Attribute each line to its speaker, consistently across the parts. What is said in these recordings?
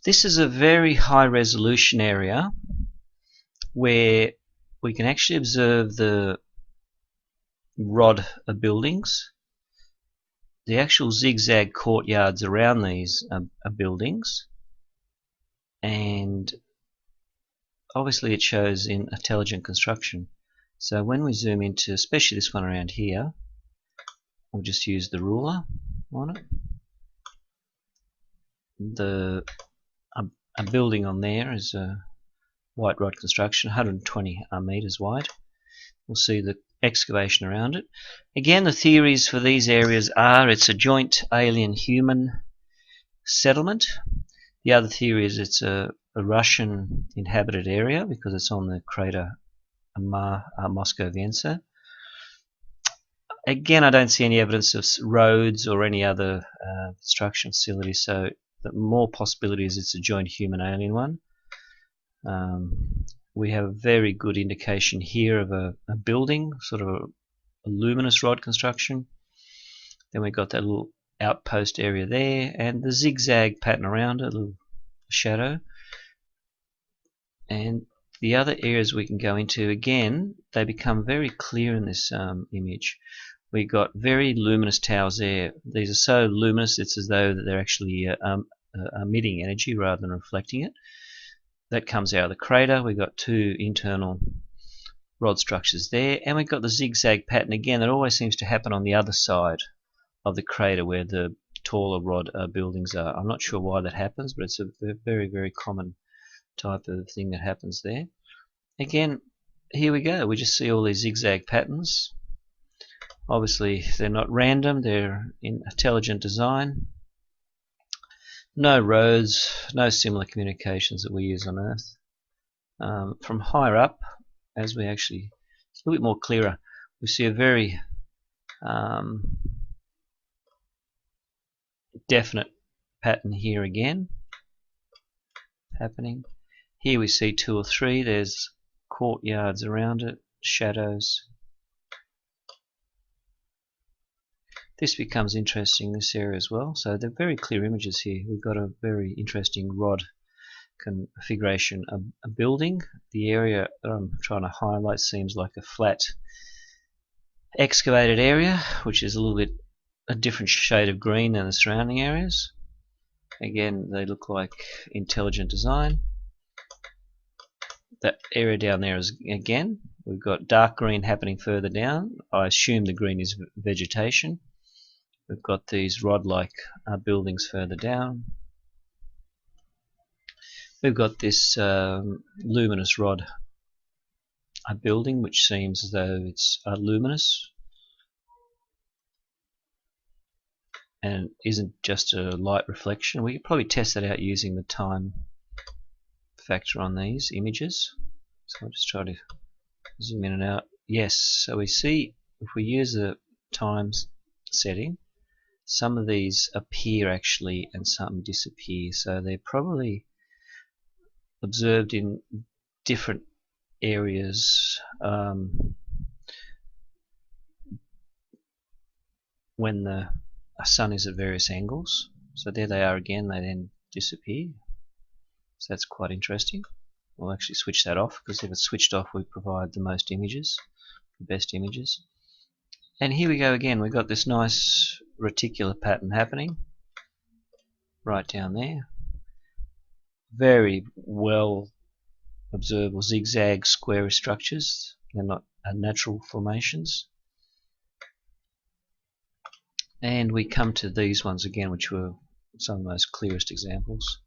Speaker 1: This is a very high resolution area where we can actually observe the rod buildings, the actual zigzag courtyards around these buildings, and obviously it shows in intelligent construction. So when we zoom into, especially this one around here, we'll just use the ruler on it. A building on there is a white rod construction, 120 meters wide. We'll see the excavation around it. Again, the theories for these areas are it's a joint alien-human settlement. The other theory is it's a Russian inhabited area because it's on the crater mare moscoviense. Again, I don't see any evidence of roads or any other construction facilities, so the more possibilities it's a joint human-alien one. We have a very good indication here of a building, sort of a luminous rod construction. Then we've got that little outpost area there, and the zigzag pattern around it, a little shadow. And the other areas we can go into, again, they become very clear in this image. We got very luminous towers there. These are so luminous it's as though that they're actually emitting energy rather than reflecting it. That comes out of the crater. We've got two internal rod structures there, and we've got the zigzag pattern again that always seems to happen on the other side of the crater where the taller rod buildings are. I'm not sure why that happens, but it's a very, very common type of thing that happens there. Again, here we go. We just see all these zigzag patterns. Obviously, they're not random. They're in intelligent design. No roads, no similar communications that we use on Earth. From higher up, as we actually, it's a little bit more clearer, we see a very definite pattern here again happening. Here we see two or three. There's courtyards around it, shadows. This becomes interesting in this area as well. So they're very clear images here. We've got a very interesting rod configuration. A building. The area that I'm trying to highlight seems like a flat excavated area, which is a little bit a different shade of green than the surrounding areas. Again, they look like intelligent design. That area down there is, again, we've got dark green happening further down. I assume the green is vegetation. We've got these rod-like buildings further down. We've got this luminous rod building, which seems as though it's luminous and isn't just a light reflection. We could probably test that out using the time factor on these images. So I'll just try to zoom in and out. Yes, so we see if we use the times setting, some of these appear actually and some disappear. So they're probably observed in different areas when the sun is at various angles. So there they are again, they then disappear. So that's quite interesting. We'll actually switch that off because if it's switched off we provide the most images, the best images. And here we go again, we've got this nice reticular pattern happening right down there. Very well observable zigzag square structures. They're not natural formations. And we come to these ones again, which were some of the most clearest examples.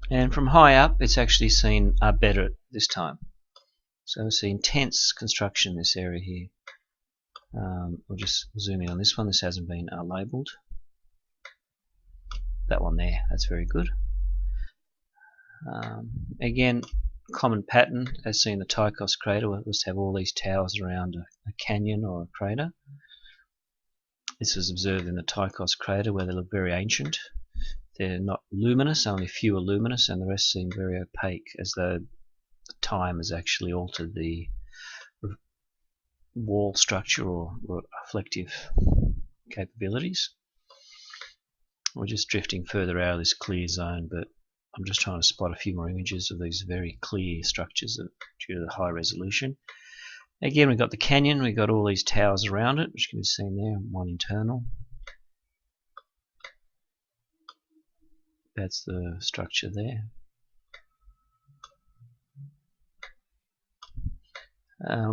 Speaker 1: And from high up, it's actually seen better this time. So we see intense construction in this area here. We'll just zoom in on this one. This hasn't been labelled. That one there, that's very good. Again, common pattern as seen in the Tychos crater. We'll just have all these towers around a canyon or a crater. This was observed in the Tychos crater where they look very ancient. They're not luminous, only a few are luminous, and the rest seem very opaque, as though time has actually altered the wall structure or reflective capabilities. We're just drifting further out of this clear zone, but I'm just trying to spot a few more images of these very clear structures due to the high resolution. Again, we've got the canyon, we've got all these towers around it, which can be seen there, one internal. That's the structure there.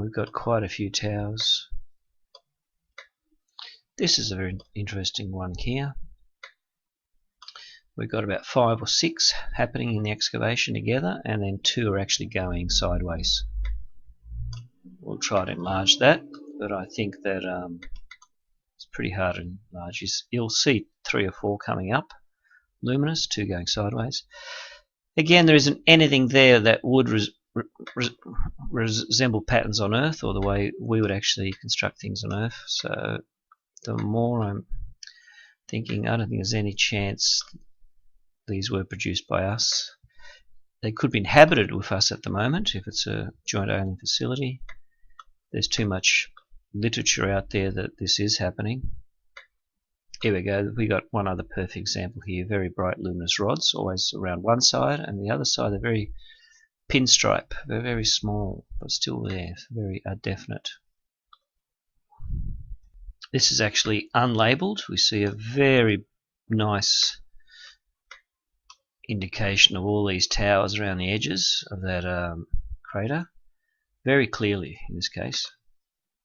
Speaker 1: We've got quite a few towers. This is a very interesting one here. We've got about 5 or 6 happening in the excavation together, and then 2 are actually going sideways. We'll try to enlarge that, but I think that it's pretty hard to enlarge. You'll see 3 or 4 coming up, luminous, 2 going sideways. Again, there isn't anything there that would resemble patterns on Earth, or the way we would actually construct things on Earth. So the more I'm thinking, I don't think there's any chance these were produced by us. They could be inhabited with us at the moment if it's a joint owning facility. There's too much literature out there that this is happening. Here we go, we got one other perfect example here. Very bright luminous rods, always around one side, and the other side they're very pinstripe. They're very small, but still there, very definite. This is actually unlabeled. We see a very nice indication of all these towers around the edges of that crater, very clearly in this case.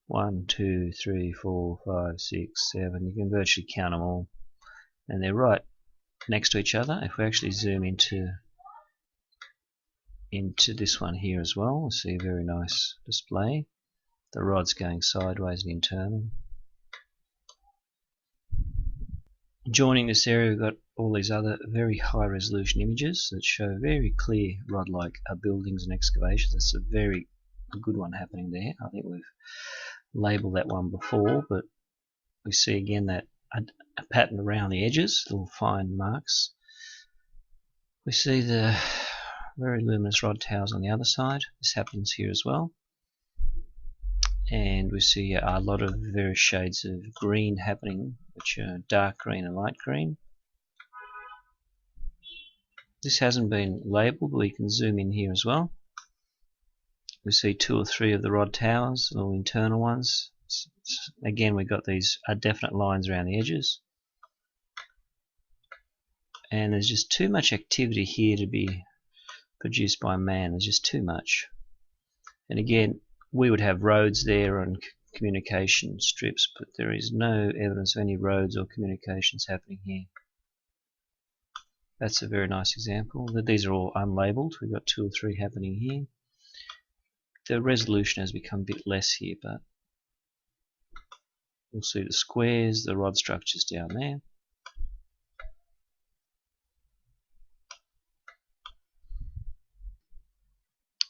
Speaker 1: 1, 2, 3, 4, 5, 6, 7. You can virtually count them all, and they're right next to each other. If we actually zoom into this one here as well, we'll see a very nice display. The rod's going sideways and internal. Joining this area, we've got all these other very high resolution images that show very clear rod-like buildings and excavations. That's a very good one happening there. I think we've labeled that one before, but we see again that a pattern around the edges, little fine marks. We see the very luminous rod towers on the other side. This happens here as well. And we see a lot of various shades of green happening, which are dark green and light green. This hasn't been labelled, but we can zoom in here as well. We see 2 or 3 of the rod towers, little internal ones. Again, we've got these definite lines around the edges. And there's just too much activity here to be produced by man. There's just too much. And again, we would have roads there and communication strips, but there is no evidence of any roads or communications happening here. That's a very nice example. These are all unlabeled. We've got 2 or 3 happening here. The resolution has become a bit less here, but we'll see the squares, the rod structures down there.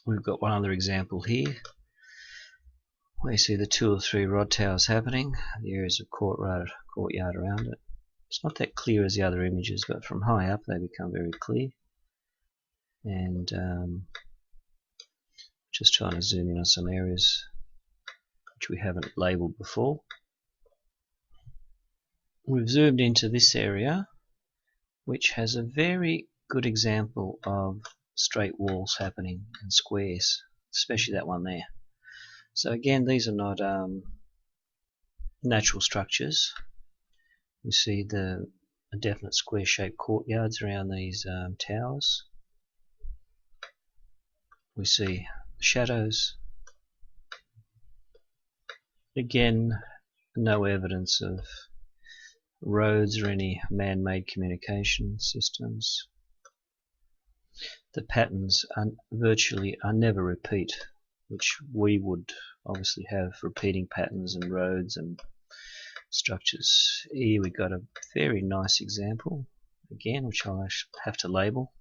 Speaker 1: We've got one other example here. We see the 2 or 3 rod towers happening. The areas of courtyard around it. It's not that clear as the other images, but from high up they become very clear. And just trying to zoom in on some areas which we haven't labelled before. We've zoomed into this area, which has a very good example of straight walls happening and squares, especially that one there. So again, these are not natural structures. We see the definite square-shaped courtyards around these towers. We see shadows. Again, no evidence of roads or any man-made communication systems. The patterns virtually never repeat, which we would obviously have repeating patterns and roads and structures. Here we got a very nice example, again, which I'll have to label.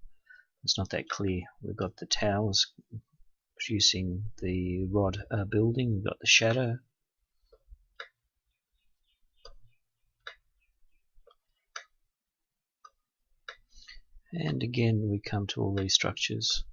Speaker 1: It's not that clear. We've got the towers producing the rod building, we've got the shadow. And again we come to all these structures.